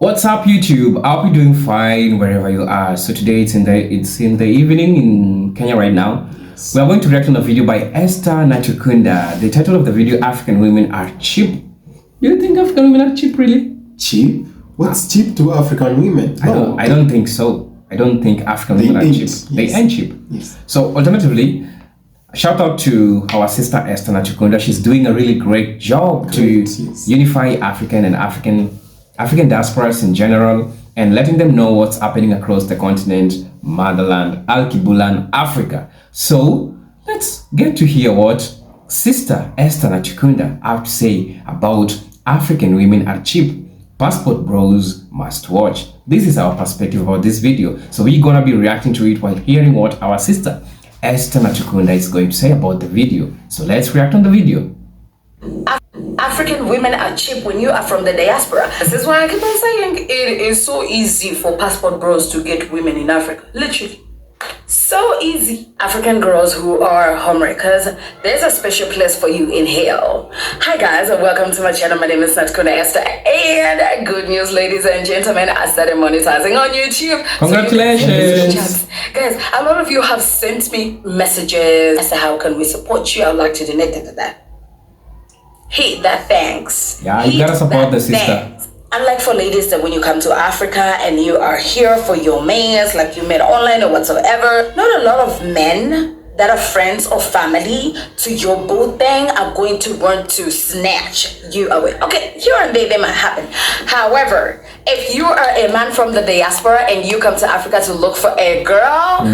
What's up, YouTube? I hope you're doing fine wherever you are. So today it's in the evening in Kenya right now. Yes. We are going to react on a video by Esther Natukunda. The title of the video: African women are cheap. You think African women are cheap, really? Cheap? What's cheap to African women? No, I don't think so. I don't think African women are cheap. Yes. They ain't cheap. Yes. So alternatively, shout out to our sister Esther Natukunda. She's doing a really great job to unify African and African diasporas in general, and letting them know what's happening across the continent, motherland, Al-Kibulan, Africa. So let's get to hear what Sister Esther Natukunda have to say about African women are cheap. Passport bros must watch. This is our perspective about this video. So we're gonna be reacting to it while hearing what our sister Esther Natukunda is going to say about the video. So let's react on the video. African women are cheap when you are from the diaspora. This is why I keep on saying it is so easy for passport bros to get women in Africa. Literally. So easy. African girls who are homemakers, there's a special place for you in hell. Hi guys, and welcome to my channel. My name is Natukunda Esther, and good news, ladies and gentlemen, I started monetizing on YouTube. Congratulations. So guys, a lot of you have sent me messages as to how can we support you. I would like to donate to that. Hit that thanks. Yeah, you gotta support the sister. Unlike for ladies that when you come to Africa and you are here for your mans, like you met online or whatsoever, not a lot of men that are friends or family to your boo thing are going to want to snatch you away. Okay, here and there they might happen. However, if you are a man from the diaspora and you come to Africa to look for a girl,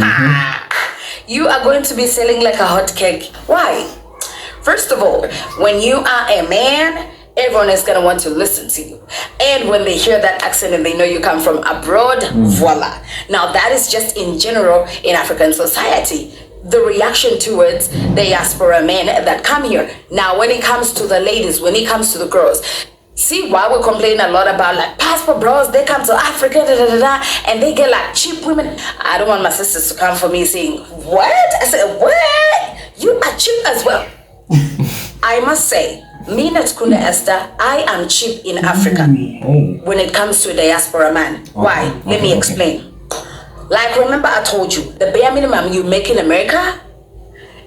you are going to be selling like a hot cake. Why? First of all, when you are a man, everyone is going to want to listen to you. And when they hear that accent and they know you come from abroad, voila. Now that is just in general in African society, the reaction towards diaspora men that come here. Now when it comes to the ladies, when it comes to the girls, see why we complain a lot about like passport bros, they come to Africa, and they get like cheap women. I don't want my sisters to come for me saying, what? I said, what? You are cheap as well. I must say, me Natukunda Esther, I am cheap in Africa when it comes to a diaspora man. Why? Let me explain. Like, remember I told you, the bare minimum you make in America,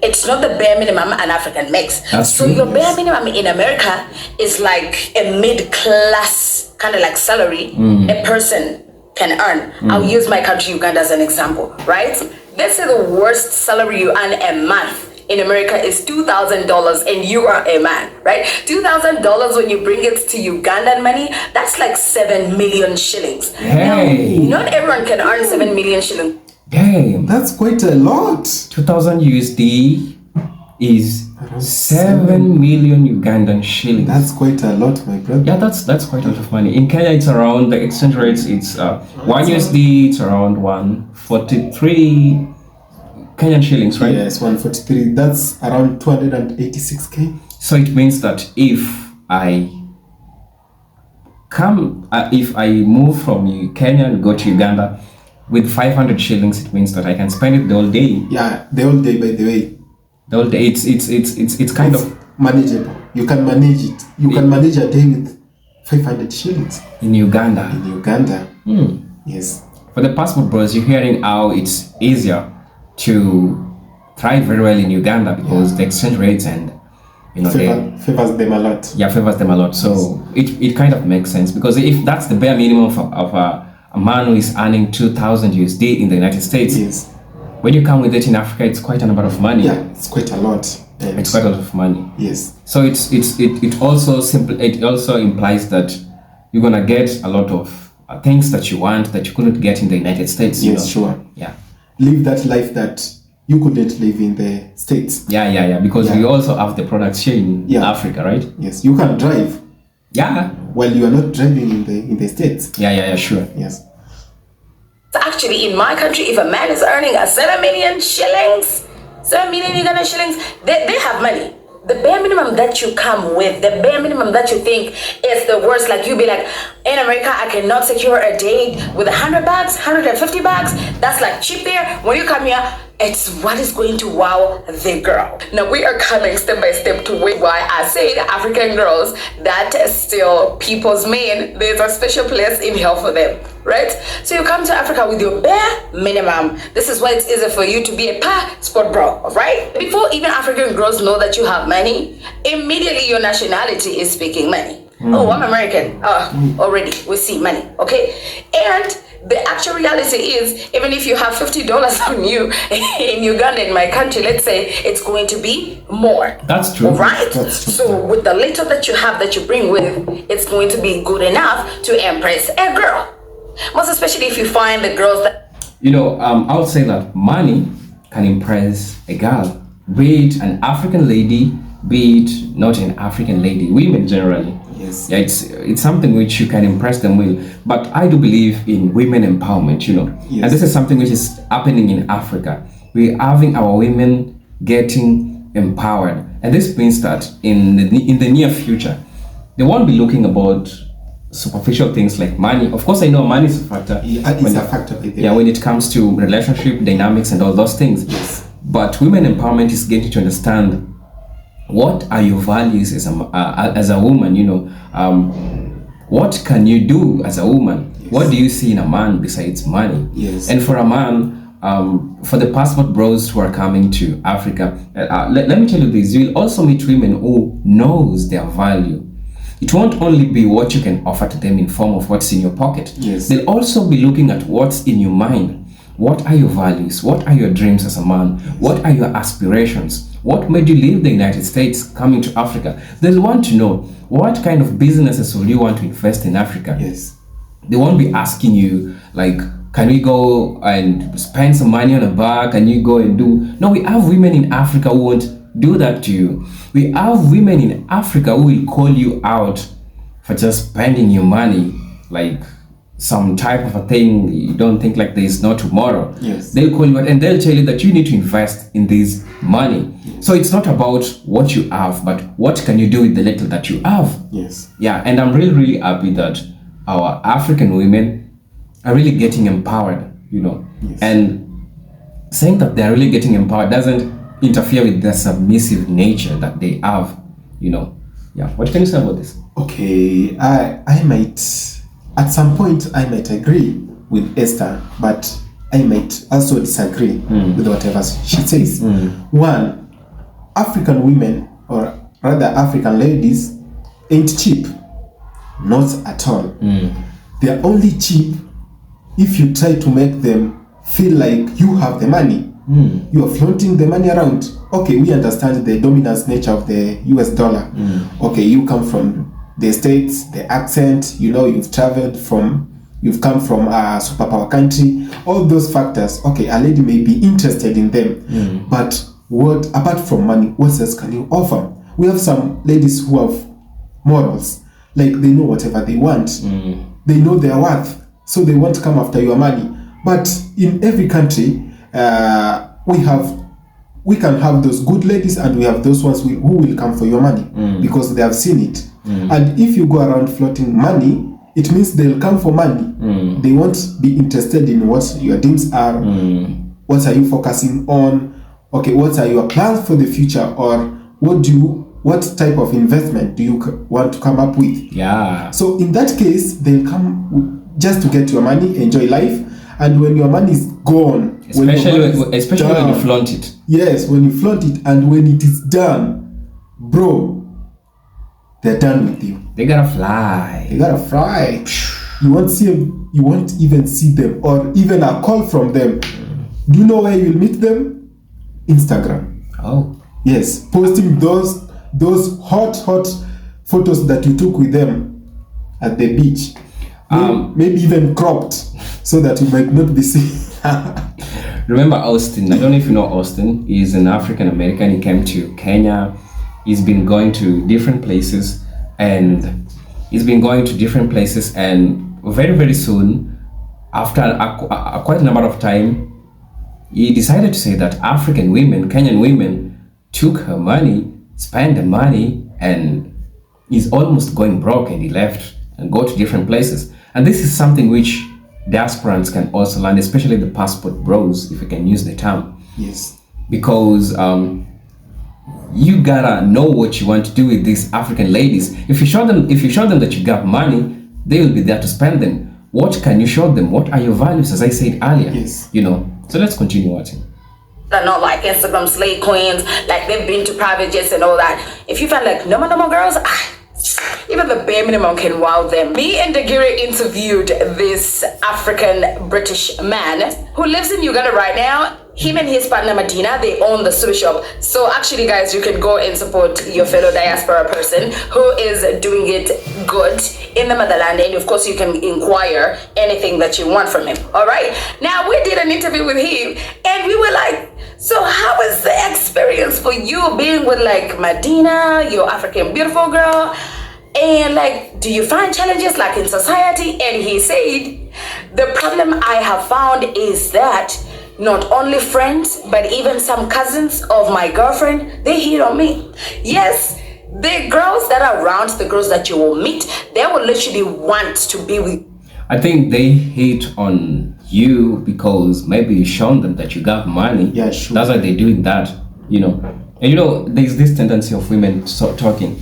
it's not the bare minimum an African makes. So your bare minimum in America is like a mid-class kind of like salary a person can earn. I'll use my country, Uganda, as an example, right? Let's say the worst salary you earn a month in America is $2,000 and you are a man, right? $2,000 when you bring it to Ugandan money, that's like 7 million shillings. Hey. Now, not everyone can earn 7 million shillings. Damn. That's quite a lot. 2000 USD is 7 million Ugandan shillings. That's quite a lot, my brother. Yeah, that's quite a lot of money. In Kenya, it's around, the exchange rates, it's 1 USD, it's around 143 Kenyan shillings, right? Yes, 143. That's around 286k. So it means that if I move from Kenya and go to Uganda with 500 shillings, it means that I can spend it the whole day. Yeah, the whole day, by the way. The whole day. It's kind of manageable. You can manage it. You can manage a day with 500 shillings. In Uganda. In Uganda. Yes. For the passport bros, you're hearing how it's easier to thrive very well in Uganda because the exchange rates and favors them a lot. Yeah, favors them a lot. So it kind of makes sense, because if that's the bare minimum of a man who is earning 2,000 USD in the United States, yes, when you come with it in Africa, it's quite a number of money. Yeah, it's quite a lot. It's quite a lot of money. Yes. So it also implies that you're gonna get a lot of things that you want that you couldn't get in the United States. Yes, sure. Yeah. Live that life that you couldn't live in the States. Yeah, because we also have the products here in Africa, right? Yes, you can drive. Yeah. While you are not driving in the States. Yeah, sure. Yes. So actually, in my country, if a man is earning a 7 million shillings, 7 million Ugandan shillings, they have money. The bare minimum that you come with, the bare minimum that you think is the worst, like you be like, in America, I cannot secure a date with 100 bucks, 150 bucks. That's like cheap there. When you come here, It's what is going to wow the girl. Now we are coming step by step to why I said African girls that still people's men, there's a special place in hell for them, right? So you come to Africa with your bare minimum. This is why it's easy for you to be a passport bro, right? Before even African girls know that you have money, immediately your nationality is speaking money. Oh, I'm American. Already we see money, okay? And the actual reality is, even if you have $50 on you in Uganda, in my country, let's say, it's going to be more. That's true. Right? That's true. So with the little that you have that you bring with, it's going to be good enough to impress a girl. Most especially if you find the girls that... I would say that money can impress a girl, be it an African lady, be it not an African lady, women generally. Yes. Yeah, it's something which you can impress them with. But I do believe in women empowerment, Yes. And this is something which is happening in Africa. We're having our women getting empowered. And this means that in the near future, they won't be looking about superficial things like money. Of course, I know money is a factor. It's a factor. When it comes to relationship dynamics and all those things. Yes. But women empowerment is getting to understand what are your values as a woman. What can you do as a woman? Yes. What do you see in a man besides money? Yes. And for a man, for the passport bros who are coming to Africa, let me tell you this: you will also meet women who knows their value. It won't only be what you can offer to them in form of what's in your pocket. Yes. They'll also be looking at what's in your mind. What are your values? What are your dreams as a man? What are your aspirations? What made you leave the United States coming to Africa? They'll want to know what kind of businesses will you want to invest in Africa. Yes. They won't be asking you like, can we go and spend some money on a bar? Can you go and do? No, we have women in Africa who won't do that to you. We have women in Africa who will call you out for just spending your money like some type of a thing you don't think like there is no tomorrow. Yes. They'll call you out and they'll tell you that you need to invest in this money. Yes. So it's not about what you have, but what can you do with the little that you have. Yes. Yeah, and I'm really, really happy that our African women are really getting empowered, Yes. And saying that they're really getting empowered doesn't interfere with the submissive nature that they have, Yeah, what can you say about this? Okay, I might, at some point, I might agree with Esther, but I might also disagree with whatever she says. One, African women, or rather African ladies, ain't cheap. Not at all. They're only cheap if you try to make them feel like you have the money. You are flaunting the money around. Okay, we understand the dominance nature of the US dollar. Okay, you come from the States, the accent, you've come from a superpower country, all those factors. Okay, a lady may be interested in them, but what, apart from money, what else can you offer? We have some ladies who have morals, like they know whatever they want, they know their worth, so they won't come after your money. But in every country, we can have those good ladies, and we have those ones who will come for your money because they have seen it. And if you go around floating money, it means they'll come for money. They won't be interested in what your dreams are. What are you focusing on? Okay, what are your plans for the future, or what type of investment do you want to come up with? Yeah. So in that case, they'll come just to get your money, enjoy life, and when your money is gone, especially when you flaunt it. Yes, when you flaunt it, and when it is done, bro, they're done with you. They gotta fly. You won't even see them, or even a call from them. Do you know where you'll meet them? Instagram. Oh. Yes, posting those hot photos that you took with them at the beach. Maybe even cropped so that you might not be seen. Remember Austin? I don't know if you know Austin. He's an African American. He came to Kenya. He's been going to different places, and very, very soon, after a quite a number of time, he decided to say that African women, Kenyan women, took her money, spent the money, and is almost going broke, and he left and go to different places. And this is something which diasporans can also learn, especially the passport bros, if you can use the term. Yes. Because you gotta know what you want to do with these African ladies. If you show them that you got money, they will be there to spend them. What can you show them? What are your values, as I said earlier? Yes. So let's continue watching. They're not like Instagram slay queens, like they've been to private jets and all that. If you find like no more girls, even the bare minimum can wow them. Me and Dagiri interviewed this African British man who lives in Uganda right now. Him and his partner Medina, they own the sushi shop. So actually, guys, you can go and support your fellow diaspora person who is doing it good in the motherland. And of course, you can inquire anything that you want from him. All right. Now, we did an interview with him and we were like, so how was the experience for you being with like Medina, your African beautiful girl? And like, do you find challenges like in society? And he said, the problem I have found is that not only friends, but even some cousins of my girlfriend, they hit on me. Yes, the girls that are around, the girls that you will meet, they will literally want to be with. I think they hate on you because maybe you shown them that you got money. Yeah, sure. That's why they're doing that, And there's this tendency of women talking,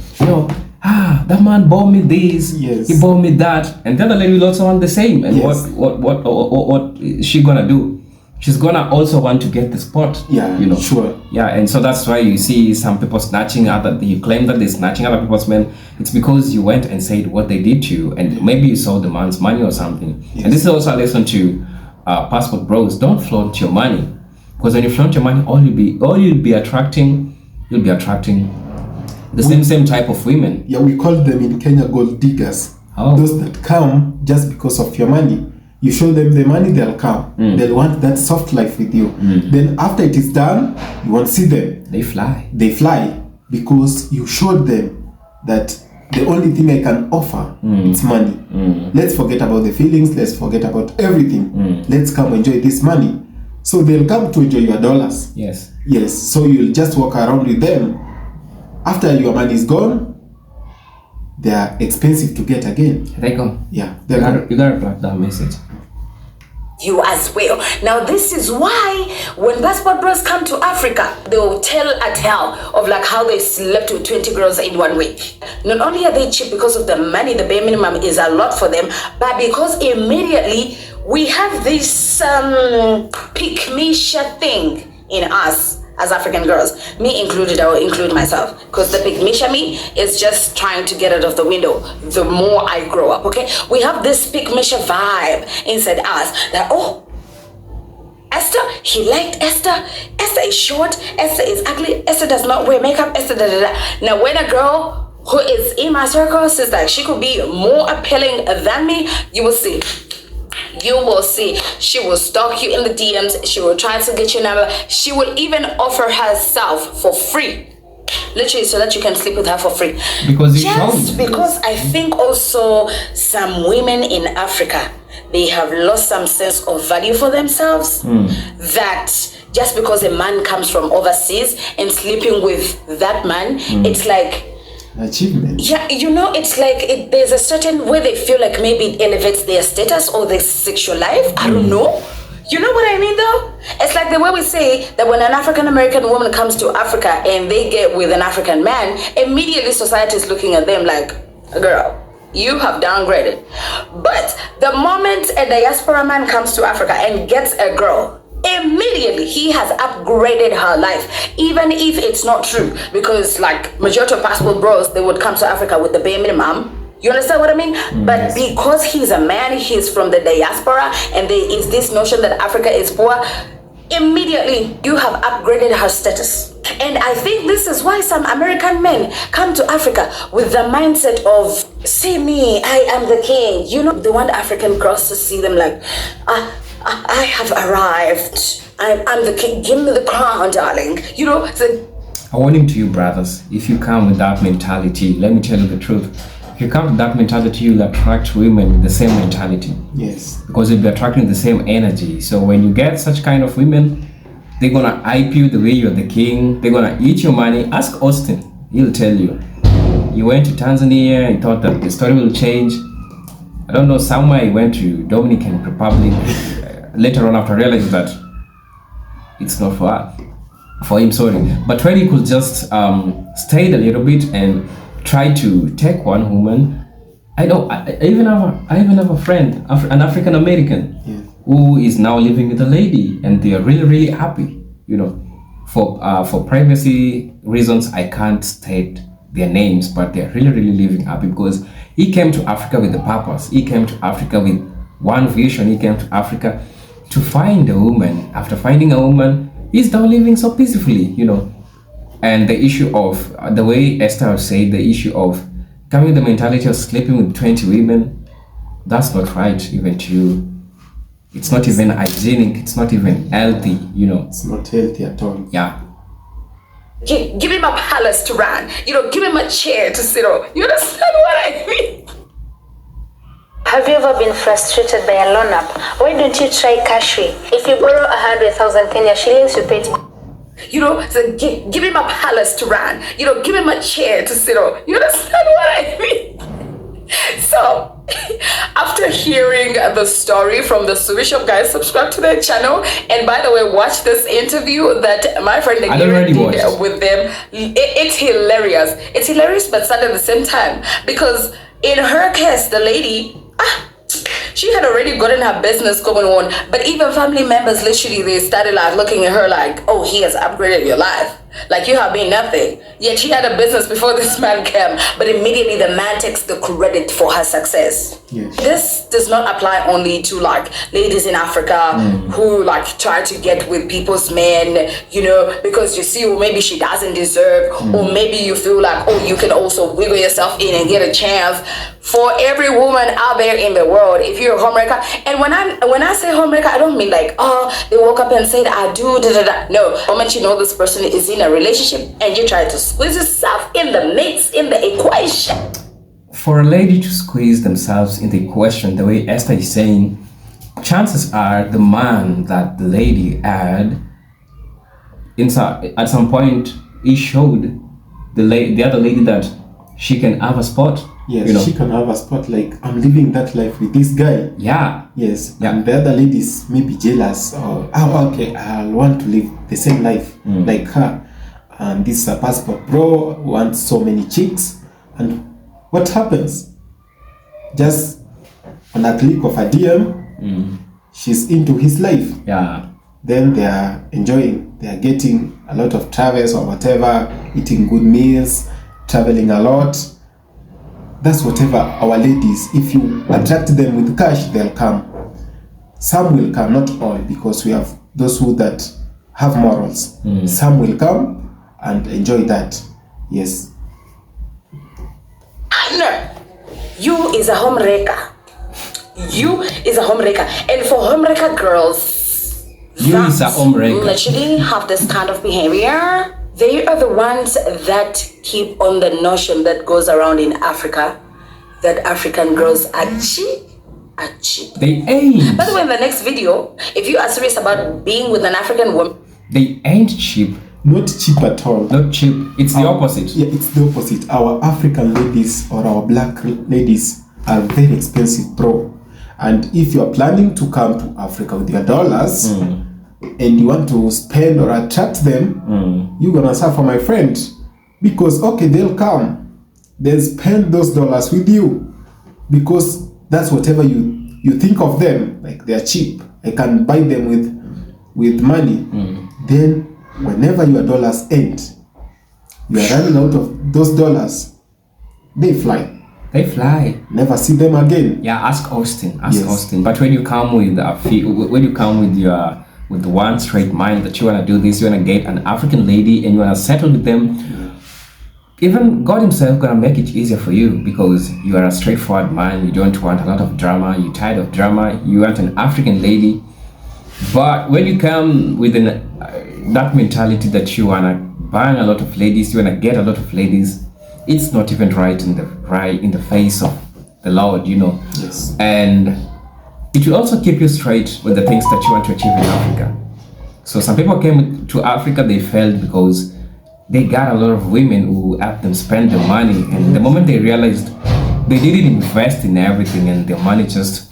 that man bought me this, yes, he bought me that, and the other lady will also want the same. And yes, what is she gonna do? She's gonna also want to get the spot. Yeah, sure. Yeah, and so that's why you see some people snatching you claim that they're snatching other people's men. It's because you went and said what they did to you, and maybe you saw the man's money or something. Yes. And this is also a lesson to passport bros. Don't flaunt your money, because when you flaunt your money, you'll be attracting the same type of women. Yeah, we call them in Kenya gold diggers. Those that come just because of your money. You show them the money, they'll come. They'll want that soft life with you. Then after it is done, you won't see them. They fly because you showed them that the only thing I can offer is money. Let's forget about the feelings. Let's forget about everything. Let's come enjoy this money. So they'll come to enjoy your dollars. Yes. So you'll just walk around with them. After your money is gone, they are expensive to get again. They go. Yeah. You gotta plug that message. You as well. Now this is why when passport bros come to Africa, they will tell a tale of like how they slept with 20 girls in 1 week. Not only are they cheap because of the money, the bare minimum is a lot for them, but because immediately we have this pick-me-shit thing in us as African girls, me included. I will include myself, because the pick-me-shit me is just trying to get out of the window the more I grow up. Okay, we have this pick-me-shit vibe inside us that, oh, Esther, he liked Esther. Esther is short. Esther is ugly. Esther does not wear makeup. Esther da da da. Now when a girl who is in my circle says that she could be more appealing than me, you will see. You will see. She will stalk you in the DMs. She will try to get your number. She will even offer herself for free, literally, so that you can sleep with her for free. Because I think also some women in Africa, they have lost some sense of value for themselves. That just because a man comes from overseas and sleeping with that man, it's like achievement. Yeah, it's like there's a certain way they feel like maybe it elevates their status or their sexual life. I don't know. You know what I mean though? It's like the way we say that when an African American woman comes to Africa and they get with an African man, immediately society is looking at them like, girl, you have downgraded. But the moment a diaspora man comes to Africa and gets a girl, immediately he has upgraded her life, even if it's not true, because like majority of passport bros, they would come to Africa with the bare minimum. You understand what I mean? But because he's a man, he's from the diaspora, and there is this notion that Africa is poor, immediately you have upgraded her status. And I think this is why some American men come to Africa with the mindset of, see me, I am the king. They want African girls to see them like, I have arrived. I'm the king. Give me the crown, darling. A warning to you, brothers. If you come with that mentality, let me tell you the truth. If you come with that mentality, you'll attract women with the same mentality. Yes. Because you'll be attracting the same energy. So when you get such kind of women, they're gonna hype you the way you're the king. They're gonna eat your money. Ask Austin. He'll tell you. You went to Tanzania. You thought that the story will change. I don't know. Somewhere he went to Dominican Republic. Later on, after realizing that it's not for her, for him, sorry. But when he could just stay a little bit and try to take one woman. I know. I even have a friend, an African American, who is now living with a lady, and they are really, really happy. You know, for privacy reasons, I can't state their names, but they're really, really living happy because he came to Africa with a purpose. He came to Africa with one vision. He came to Africa to find a woman. After finding a woman, he's now living so peacefully. You know, and the issue of the way Esther said, the issue of coming with the mentality of sleeping with 20 women, that's not right, even to you. It's not even hygienic, it's not even healthy, you know. It's not healthy at all. Yeah. Give him a palace to run. Give him a chair to sit on. You understand what I mean? Have you ever been frustrated by a loan app? Why don't you try Cashly? If you borrow 100,000 Kenya shillings, you pay So give him a palace to run. Give him a chair to sit on. You understand what I mean? So, after hearing the story from the Sui Shop, guys, subscribe to their channel. And by the way, watch this interview that my friend Nagiri did with them. It's hilarious. It's hilarious, but sad at the same time. Because in her case, the lady, she had already gotten her business going on, but even family members, literally, they started like looking at her like, oh, he has upgraded your life. Like, you have been nothing. Yet she had a business before this man came, but immediately the man takes the credit for her success. Yes. This does not apply only to like ladies in Africa who like try to get with people's men, because you see, or maybe she doesn't deserve, or maybe you feel like, oh, you can also wiggle yourself in and get a chance. For every woman out there in the world, if you're a homemaker, and when I say homemaker, I don't mean like, oh, they woke up and said, I do, da da da. No, the moment you know this person is in a relationship and you try to squeeze yourself in the mix, in the equation. For a lady to squeeze themselves in the equation, the way Esther is saying, chances are the man that the lady had, at some point, he showed the other lady that she can have a spot. Yes, she can have a spot, like, I'm living that life with this guy. Yeah. Yes, and the other ladies may be jealous, or, okay, I want to live the same life like her. And this passport bro wants so many chicks. And what happens? Just on a click of a DM, she's into his life. Yeah. Then they are enjoying, they are getting a lot of travels or whatever, eating good meals, traveling a lot. That's whatever our ladies, if you attract them with cash, they'll come. Some will come, not all, because we have those who that have morals. Some will come and enjoy that. Yes. No, you is a homewrecker. You is a homewrecker. And for homewrecker girls, you is a homewrecker. Literally have this kind of behavior. They are the ones that keep on the notion that goes around in Africa that African girls are cheap. They ain't. By the way, in the next video, if you are serious about being with an African woman, they ain't cheap. Not cheap at all. Not cheap. It's the opposite. Yeah, it's the opposite. Our African ladies or our black ladies are very expensive, bro. And if you are planning to come to Africa with your dollars, and you want to spend or attract them, you're gonna suffer, my friend. Because they'll come, they'll spend those dollars with you, because that's whatever you think of them, like they're cheap. I can buy them with money. Then whenever your dollars end, you are running out of those dollars, they fly. Never see them again. Yeah, ask Austin. Austin. But when you come with one straight mind that you want to do this, you want to get an African lady and you want to settle with them, even God himself gonna make it easier for you, because you are a straightforward man. You don't want a lot of drama. You're tired of drama. You want an African lady. But when you come with that mentality that you want to bang a lot of ladies, you want to get a lot of ladies, it's not even right in the face of the Lord, Yes. And it will also keep you straight with the things that you want to achieve in Africa. So some people came to Africa, they failed because they got a lot of women who helped them spend the money, and the moment they realized they didn't invest in everything and their money just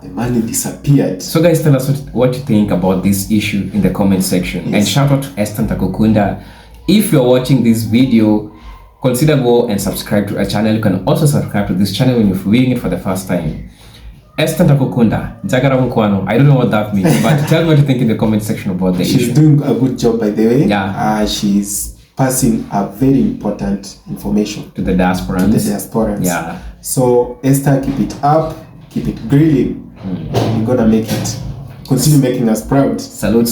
the money disappeared. So guys, tell us what you think about this issue in the comment section. Yes. And shout out to Esther Natukunda. If you're watching this video, consider go and subscribe to our channel. You can also subscribe to this channel when you're viewing it for the first time. Esther Natukunda, I don't know what that means, but tell me what you think in the comment section about the issue. She's doing a good job, by the way. Yeah. She's passing a very important information to the diasporans. Yeah. So Esther, keep it up, keep it grilling. You're gonna make it. Continue making us proud. Salute.